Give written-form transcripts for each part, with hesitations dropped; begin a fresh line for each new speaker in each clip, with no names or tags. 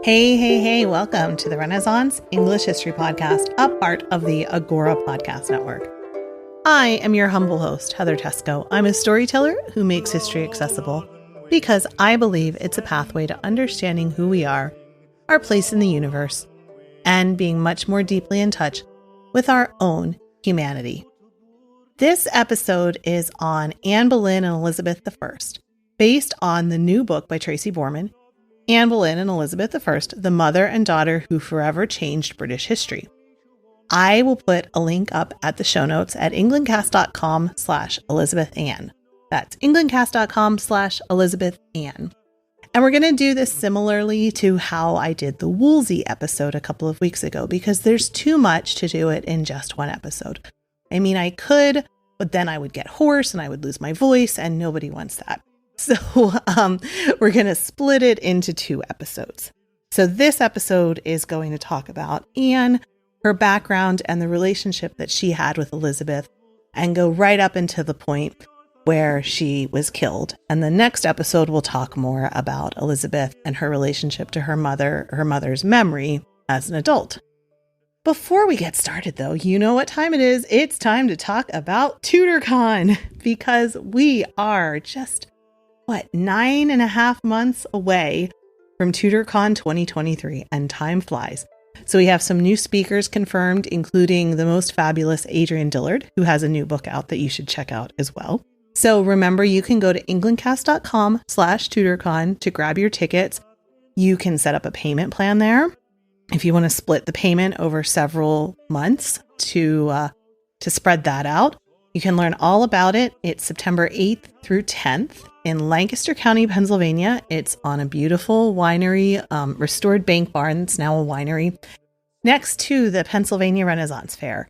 Hey, welcome to the Renaissance English History Podcast, a part of the Agora Podcast Network. I am your humble host, Heather Tesco. I'm a storyteller who makes history accessible because I believe it's a pathway to understanding who we are, our place in the universe, and being much more deeply in touch with our own humanity. This episode is on Anne Boleyn and Elizabeth I, based on the new book by Tracy Borman, Anne Boleyn and Elizabeth I, the mother and daughter who forever changed British history. I will put a link up at the show notes at englandcast.com/ElizabethAnne. That's englandcast.com/ElizabethAnne. And we're going to do this similarly to how I did the Woolsey episode a couple of weeks ago, because there's too much to do it in just one episode. I mean, I could, but then I would get hoarse and I would lose my voice, and nobody wants that. So we're going to split it into two episodes. So this episode is going to talk about Anne, her background, and the relationship that she had with Elizabeth, and go right up into the point where she was killed. And the next episode will talk more about Elizabeth and her relationship to her mother's memory as an adult. Before we get started, though, you know what time it is. It's time to talk about TutorCon, because we are just 9.5 months away from TutorCon 2023, and time flies. So we have some new speakers confirmed, including the most fabulous Adrian Dillard, who has a new book out that you should check out as well. So remember, you can go to englandcast.com/TutorCon to grab your tickets. You can set up a payment plan there if you want to split the payment over several months to spread that out. You can learn all about it. It's September 8th through 10th in Lancaster County, Pennsylvania. It's on a beautiful winery, restored bank barn. It's now a winery next to the Pennsylvania Renaissance Fair.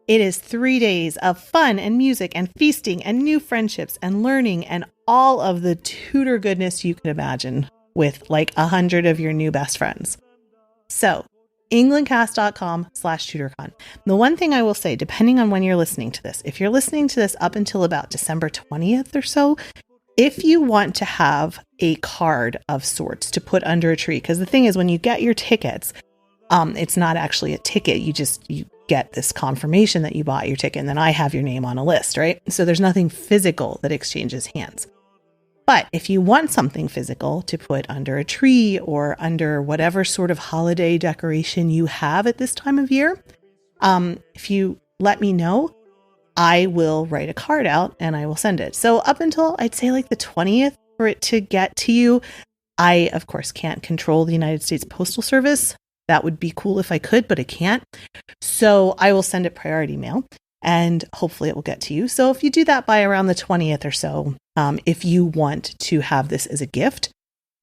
It is 3 days of fun and music and feasting and new friendships and learning and all of the tutor goodness you could imagine with like 100 of your new best friends. So englandcast.com/TutorCon. The one thing I will say, depending on when you're listening to this, if you're listening to this up until about December 20th or so, if you want to have a card of sorts to put under a tree, because the thing is, when you get your tickets, it's not actually a ticket. You get this confirmation that you bought your ticket, and then I have your name on a list, right? So there's nothing physical that exchanges hands. But if you want something physical to put under a tree or under whatever sort of holiday decoration you have at this time of year, if you let me know, I will write a card out and I will send it. So up until I'd say like the 20th for it to get to you. I, of course, can't control the United States Postal Service. That would be cool if I could, but I can't. So I will send it priority mail, and hopefully it will get to you. So if you do that by around the 20th or so, if you want to have this as a gift,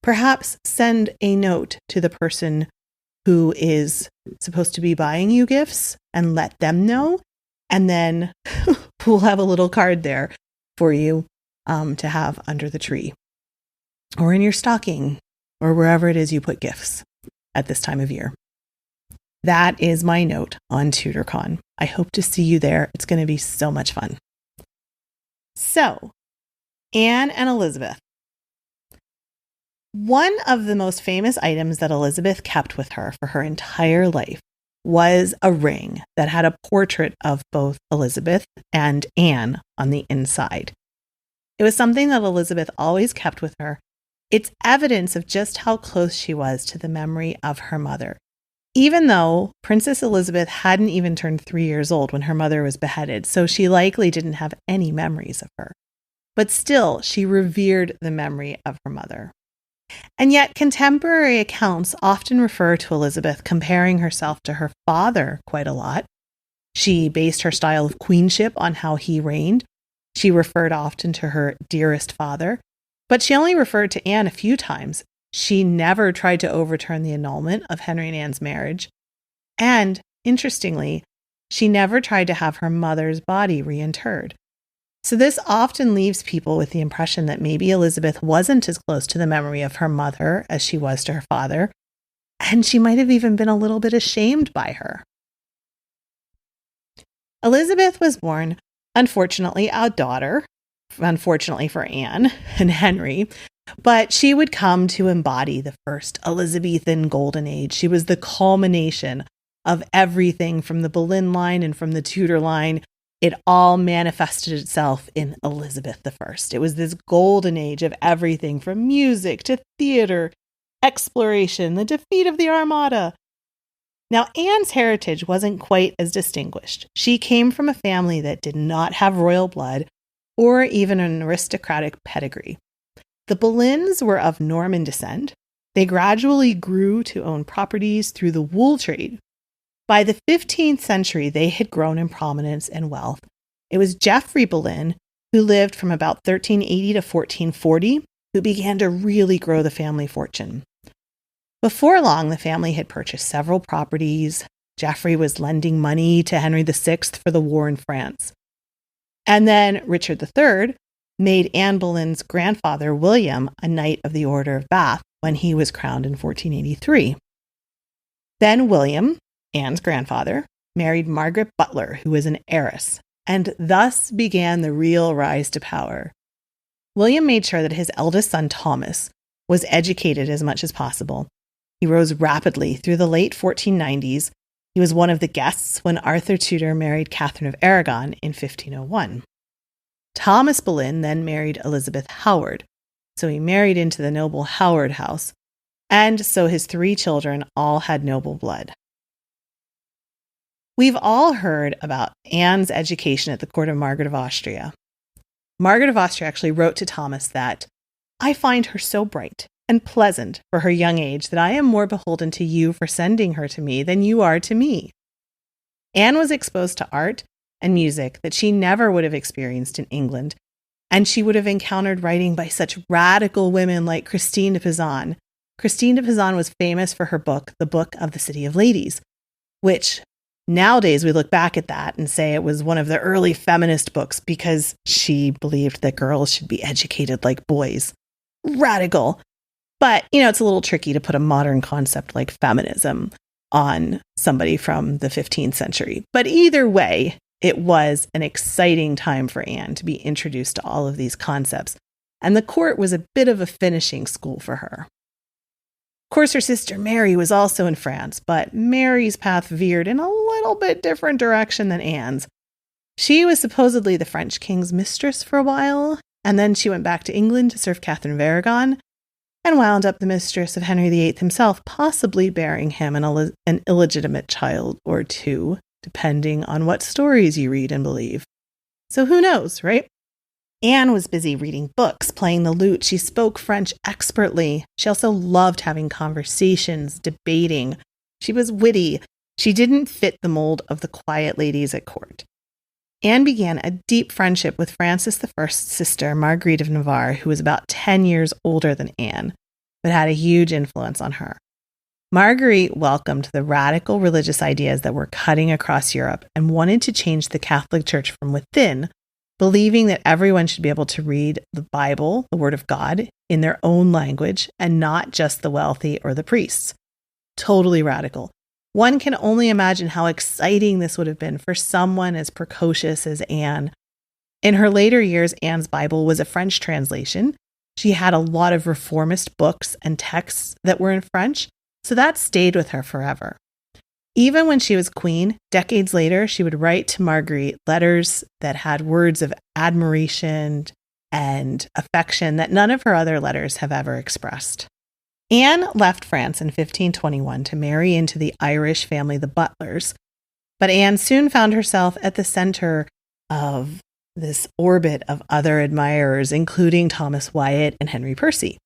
perhaps send a note to the person who is supposed to be buying you gifts and let them know. And then we'll have a little card there for you to have under the tree or in your stocking or wherever it is you put gifts at this time of year. That is my note on TutorCon. I hope to see you there. It's going to be so much fun. So, Anne and Elizabeth. One of the most famous items that Elizabeth kept with her for her entire life was a ring that had a portrait of both Elizabeth and Anne on the inside. It was something that Elizabeth always kept with her. It's evidence of just how close she was to the memory of her mother. Even though Princess Elizabeth hadn't even turned 3 years old when her mother was beheaded, so she likely didn't have any memories of her. But still, she revered the memory of her mother. And yet, contemporary accounts often refer to Elizabeth comparing herself to her father quite a lot. She based her style of queenship on how he reigned. She referred often to her dearest father, but she only referred to Anne a few times. She never tried to overturn the annulment of Henry and Anne's marriage. And, interestingly, she never tried to have her mother's body reinterred. So this often leaves people with the impression that maybe Elizabeth wasn't as close to the memory of her mother as she was to her father, and she might have even been a little bit ashamed by her. Elizabeth was born, unfortunately, a daughter, unfortunately for Anne and Henry, But she would come to embody the first Elizabethan golden age. She was the culmination of everything from the Boleyn line and from the Tudor line. It all manifested itself in Elizabeth I. It was this golden age of everything from music to theater, exploration, the defeat of the Armada. Now, Anne's heritage wasn't quite as distinguished. She came from a family that did not have royal blood or even an aristocratic pedigree. The Boleyns were of Norman descent. They gradually grew to own properties through the wool trade. By the 15th century, they had grown in prominence and wealth. It was Geoffrey Boleyn, who lived from about 1380 to 1440, who began to really grow the family fortune. Before long, the family had purchased several properties. Geoffrey was lending money to Henry VI for the war in France. And then Richard III made Anne Boleyn's grandfather, William, a Knight of the Order of Bath when he was crowned in 1483. Then William, Anne's grandfather, married Margaret Butler, who was an heiress, and thus began the real rise to power. William made sure that his eldest son, Thomas, was educated as much as possible. He rose rapidly through the late 1490s. He was one of the guests when Arthur Tudor married Catherine of Aragon in 1501. Thomas Boleyn then married Elizabeth Howard, so he married into the noble Howard house, and so his 3 children all had noble blood. We've all heard about Anne's education at the court of Margaret of Austria. Margaret of Austria actually wrote to Thomas that, "I find her so bright and pleasant for her young age that I am more beholden to you for sending her to me than you are to me." Anne was exposed to art and music that she never would have experienced in England, and she would have encountered writing by such radical women like Christine de Pizan. Christine de Pizan was famous for her book, The Book of the City of Ladies, which nowadays we look back at that and say it was one of the early feminist books because she believed that girls should be educated like boys. Radical. But, it's a little tricky to put a modern concept like feminism on somebody from the 15th century. But either way, it was an exciting time for Anne to be introduced to all of these concepts, and the court was a bit of a finishing school for her. Of course, her sister Mary was also in France, but Mary's path veered in a little bit different direction than Anne's. She was supposedly the French king's mistress for a while, and then she went back to England to serve Catherine of Aragon, and wound up the mistress of Henry VIII himself, possibly bearing him an illegitimate child or 2, depending on what stories you read and believe. So who knows, right? Anne was busy reading books, playing the lute. She spoke French expertly. She also loved having conversations, debating. She was witty. She didn't fit the mold of the quiet ladies at court. Anne began a deep friendship with Francis I's sister, Marguerite of Navarre, who was about 10 years older than Anne, but had a huge influence on her. Marguerite welcomed the radical religious ideas that were cutting across Europe and wanted to change the Catholic Church from within, believing that everyone should be able to read the Bible, the Word of God, in their own language and not just the wealthy or the priests. Totally radical. One can only imagine how exciting this would have been for someone as precocious as Anne. In her later years, Anne's Bible was a French translation. She had a lot of reformist books and texts that were in French, so that stayed with her forever. Even when she was queen, decades later, she would write to Marguerite letters that had words of admiration and affection that none of her other letters have ever expressed. Anne left France in 1521 to marry into the Irish family, the Butlers, but Anne soon found herself at the center of this orbit of other admirers, including Thomas Wyatt and Henry Percy.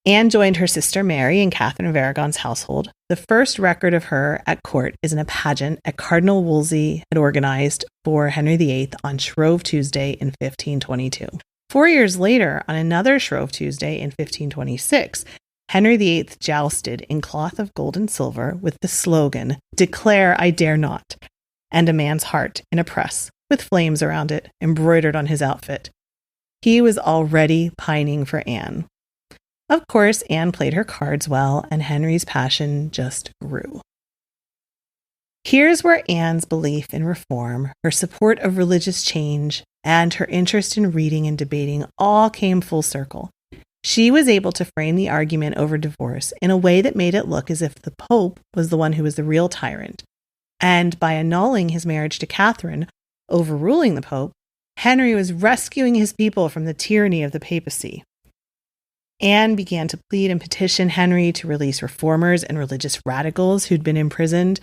Anne joined her sister Mary in Catherine of Aragon's household. The first record of her at court is in a pageant that Cardinal Wolsey had organized for Henry VIII on Shrove Tuesday in 1522. 4 years later, on another Shrove Tuesday in 1526, Henry VIII jousted in cloth of gold and silver with the slogan, "Declare I dare not," and a man's heart in a press with flames around it embroidered on his outfit. He was already pining for Anne. Of course, Anne played her cards well, and Henry's passion just grew. Here's where Anne's belief in reform, her support of religious change, and her interest in reading and debating all came full circle. She was able to frame the argument over divorce in a way that made it look as if the Pope was the one who was the real tyrant. And by annulling his marriage to Catherine, overruling the Pope, Henry was rescuing his people from the tyranny of the papacy. Anne began to plead and petition Henry to release reformers and religious radicals who'd been imprisoned.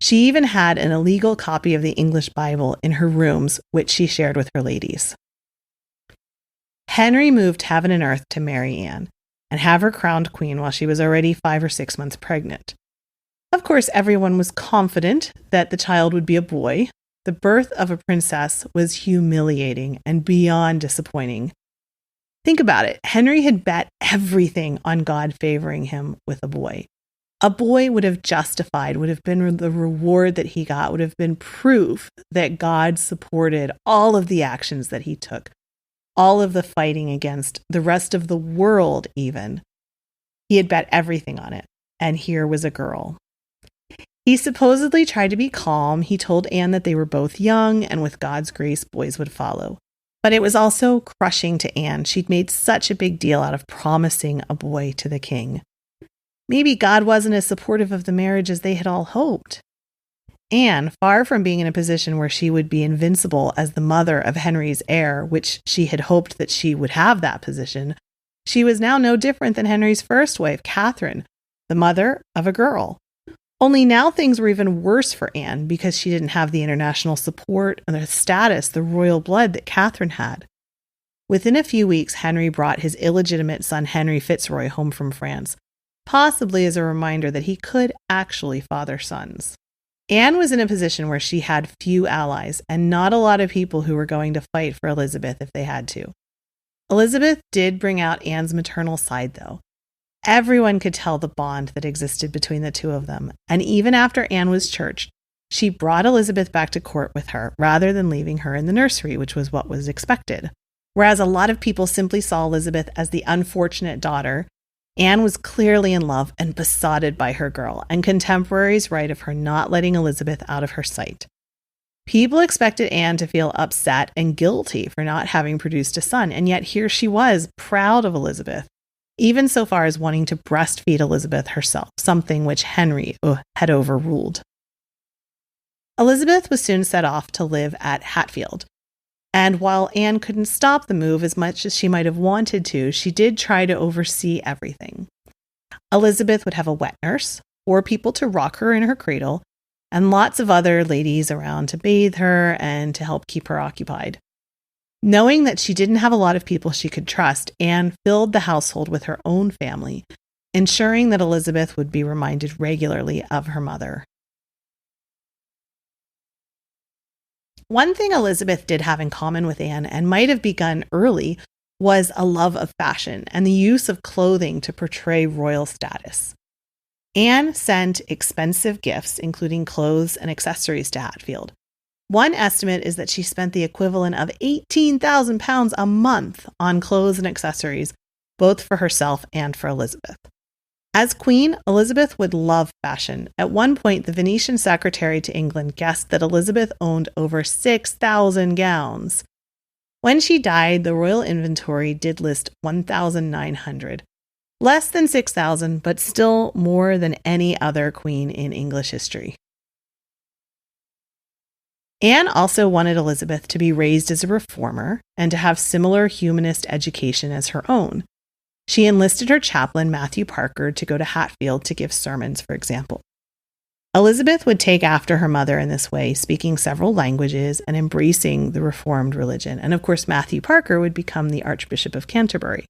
She even had an illegal copy of the English Bible in her rooms, which she shared with her ladies. Henry moved heaven and earth to marry Anne and have her crowned queen while she was already 5 or 6 months pregnant. Of course, everyone was confident that the child would be a boy. The birth of a princess was humiliating and beyond disappointing. Think about it. Henry had bet everything on God favoring him with a boy. A boy would have justified, would have been the reward that he got, would have been proof that God supported all of the actions that he took, all of the fighting against the rest of the world even. He had bet everything on it, and here was a girl. He supposedly tried to be calm. He told Anne that they were both young, and with God's grace, boys would follow. But it was also crushing to Anne. She'd made such a big deal out of promising a boy to the king. Maybe God wasn't as supportive of the marriage as they had all hoped. Anne, far from being in a position where she would be invincible as the mother of Henry's heir, which she had hoped that she would have that position, she was now no different than Henry's first wife, Catherine, the mother of a girl. Only now things were even worse for Anne because she didn't have the international support and the status, the royal blood that Catherine had. Within a few weeks, Henry brought his illegitimate son Henry Fitzroy home from France, possibly as a reminder that he could actually father sons. Anne was in a position where she had few allies and not a lot of people who were going to fight for Elizabeth if they had to. Elizabeth did bring out Anne's maternal side, though. Everyone could tell the bond that existed between the two of them, and even after Anne was churched, she brought Elizabeth back to court with her rather than leaving her in the nursery, which was what was expected. Whereas a lot of people simply saw Elizabeth as the unfortunate daughter, Anne was clearly in love and besotted by her girl, and contemporaries write of her not letting Elizabeth out of her sight. People expected Anne to feel upset and guilty for not having produced a son, and yet here she was, proud of Elizabeth, even so far as wanting to breastfeed Elizabeth herself, something which Henry had overruled. Elizabeth was soon set off to live at Hatfield, and while Anne couldn't stop the move as much as she might have wanted to, she did try to oversee everything. Elizabeth would have a wet nurse, 4 people to rock her in her cradle, and lots of other ladies around to bathe her and to help keep her occupied. Knowing that she didn't have a lot of people she could trust, Anne filled the household with her own family, ensuring that Elizabeth would be reminded regularly of her mother. One thing Elizabeth did have in common with Anne, and might have begun early, was a love of fashion and the use of clothing to portray royal status. Anne sent expensive gifts, including clothes and accessories, to Hatfield. One estimate is that she spent the equivalent of £18,000 a month on clothes and accessories, both for herself and for Elizabeth. As queen, Elizabeth would love fashion. At one point, the Venetian secretary to England guessed that Elizabeth owned over 6,000 gowns. When she died, the royal inventory did list 1,900. Less than 6,000, but still more than any other queen in English history. Anne also wanted Elizabeth to be raised as a reformer and to have similar humanist education as her own. She enlisted her chaplain, Matthew Parker, to go to Hatfield to give sermons, for example. Elizabeth would take after her mother in this way, speaking several languages and embracing the Reformed religion. And of course, Matthew Parker would become the Archbishop of Canterbury.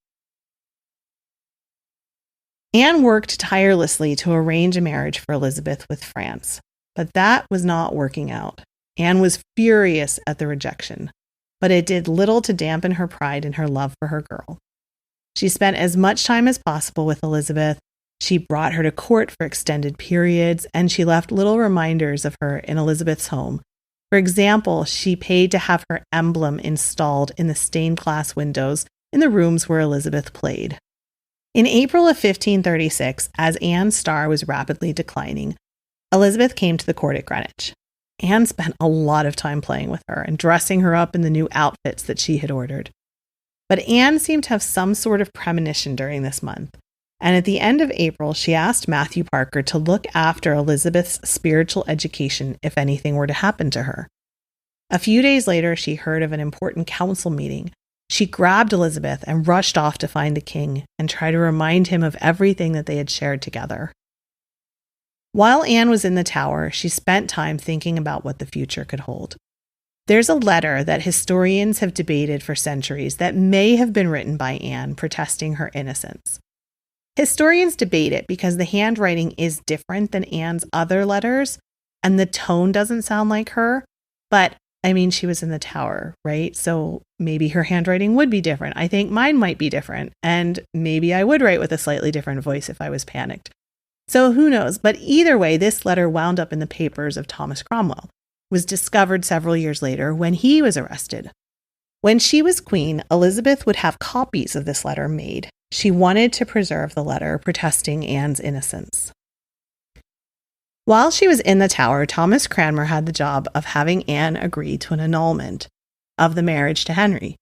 Anne worked tirelessly to arrange a marriage for Elizabeth with France, but that was not working out. Anne was furious at the rejection, but it did little to dampen her pride and her love for her girl. She spent as much time as possible with Elizabeth. She brought her to court for extended periods, and she left little reminders of her in Elizabeth's home. For example, she paid to have her emblem installed in the stained glass windows in the rooms where Elizabeth played. In April of 1536, as Anne's star was rapidly declining, Elizabeth came to the court at Greenwich. Anne spent a lot of time playing with her and dressing her up in the new outfits that she had ordered. But Anne seemed to have some sort of premonition during this month. And at the end of April, she asked Matthew Parker to look after Elizabeth's spiritual education if anything were to happen to her. A few days later, she heard of an important council meeting. She grabbed Elizabeth and rushed off to find the king and try to remind him of everything that they had shared together. While Anne was in the tower, she spent time thinking about what the future could hold. There's a letter that historians have debated for centuries that may have been written by Anne protesting her innocence. Historians debate it because the handwriting is different than Anne's other letters, and the tone doesn't sound like her, but I mean, she was in the tower, right? So maybe her handwriting would be different. I think mine might be different, and maybe I would write with a slightly different voice if I was panicked. So who knows? But either way, this letter wound up in the papers of Thomas Cromwell, was discovered several years later when he was arrested. When she was queen, Elizabeth would have copies of this letter made. She wanted to preserve the letter protesting Anne's innocence. While she was in the tower, Thomas Cranmer had the job of having Anne agree to an annulment of the marriage to Henry.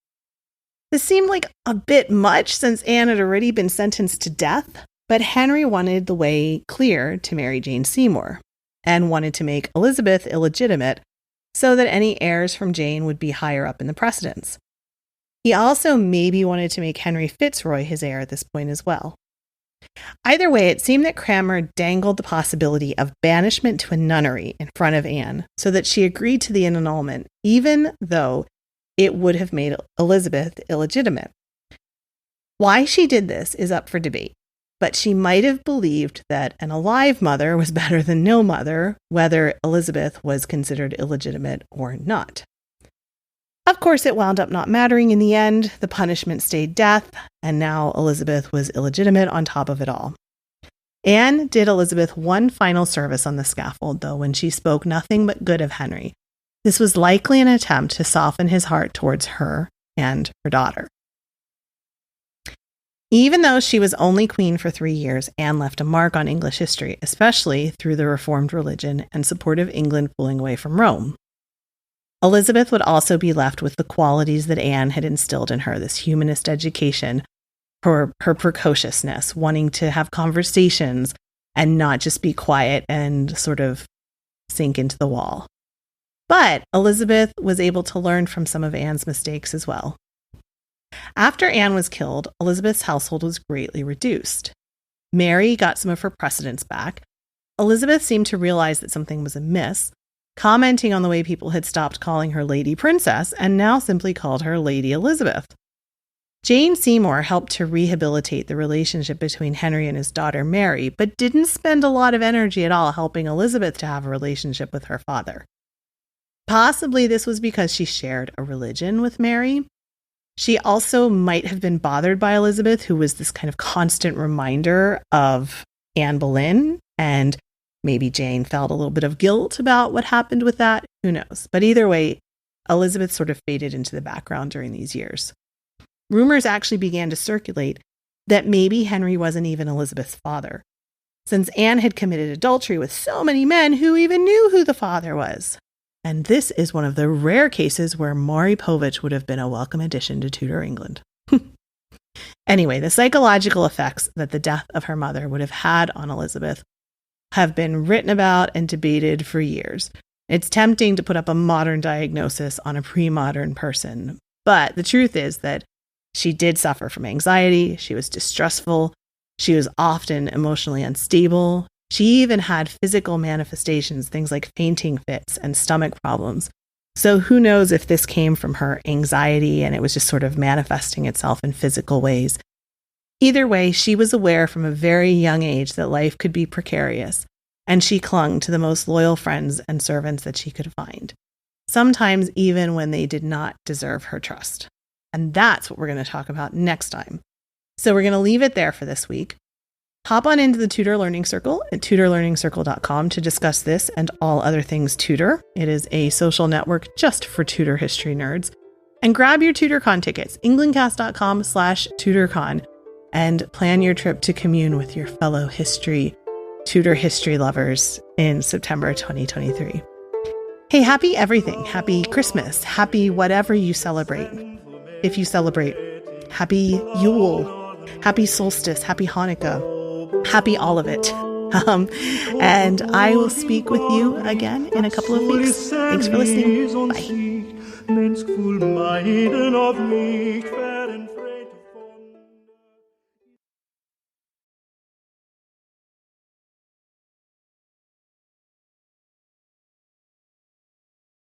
This seemed like a bit much since Anne had already been sentenced to death, but Henry wanted the way clear to marry Jane Seymour and wanted to make Elizabeth illegitimate so that any heirs from Jane would be higher up in the precedence. He also maybe wanted to make Henry Fitzroy his heir at this point as well. Either way, it seemed that Cranmer dangled the possibility of banishment to a nunnery in front of Anne so that she agreed to the annulment, even though it would have made Elizabeth illegitimate. Why she did this is up for debate, but she might have believed that an alive mother was better than no mother, whether Elizabeth was considered illegitimate or not. Of course, it wound up not mattering in the end. The punishment stayed death, and now Elizabeth was illegitimate on top of it all. Anne did Elizabeth one final service on the scaffold, though, when she spoke nothing but good of Henry. This was likely an attempt to soften his heart towards her and her daughter. Even though she was only queen for 3 years, Anne left a mark on English history, especially through the Reformed religion and support of England pulling away from Rome. Elizabeth would also be left with the qualities that Anne had instilled in her, this humanist education, her precociousness, wanting to have conversations and not just be quiet and sort of sink into the wall. But Elizabeth was able to learn from some of Anne's mistakes as well. After Anne was killed, Elizabeth's household was greatly reduced. Mary got some of her precedence back. Elizabeth seemed to realize that something was amiss, commenting on the way people had stopped calling her Lady Princess and now simply called her Lady Elizabeth. Jane Seymour helped to rehabilitate the relationship between Henry and his daughter Mary, but didn't spend a lot of energy at all helping Elizabeth to have a relationship with her father. Possibly this was because she shared a religion with Mary. She also might have been bothered by Elizabeth, who was this kind of constant reminder of Anne Boleyn, and maybe Jane felt a little bit of guilt about what happened with that. Who knows? But either way, Elizabeth sort of faded into the background during these years. Rumors actually began to circulate that maybe Henry wasn't even Elizabeth's father, since Anne had committed adultery with so many men who even knew who the father was. And this is one of the rare cases where Maury Povich would have been a welcome addition to Tudor England. Anyway, the psychological effects that the death of her mother would have had on Elizabeth have been written about and debated for years. It's tempting to put up a modern diagnosis on a pre-modern person, but the truth is that she did suffer from anxiety, she was distrustful, she was often emotionally unstable. She even had physical manifestations, things like fainting fits and stomach problems. So who knows if this came from her anxiety and it was just sort of manifesting itself in physical ways. Either way, she was aware from a very young age that life could be precarious, and she clung to the most loyal friends and servants that she could find, sometimes even when they did not deserve her trust. And that's what we're going to talk about next time. So we're going to leave it there for this week. Hop on into the Tudor Learning Circle at tudorlearningscircle.com to discuss this and all other things Tudor. It is a social network just for Tudor history nerds. And grab your TudorCon tickets, englandcast.com/TudorCon, and plan your trip to commune with your fellow Tudor history lovers in September 2023. Hey, happy everything. Happy Christmas. Happy whatever you celebrate. If you celebrate Happy Yule, happy solstice, happy Hanukkah, happy all of it. And I will speak with you again in a couple of weeks. Thanks for listening. Bye.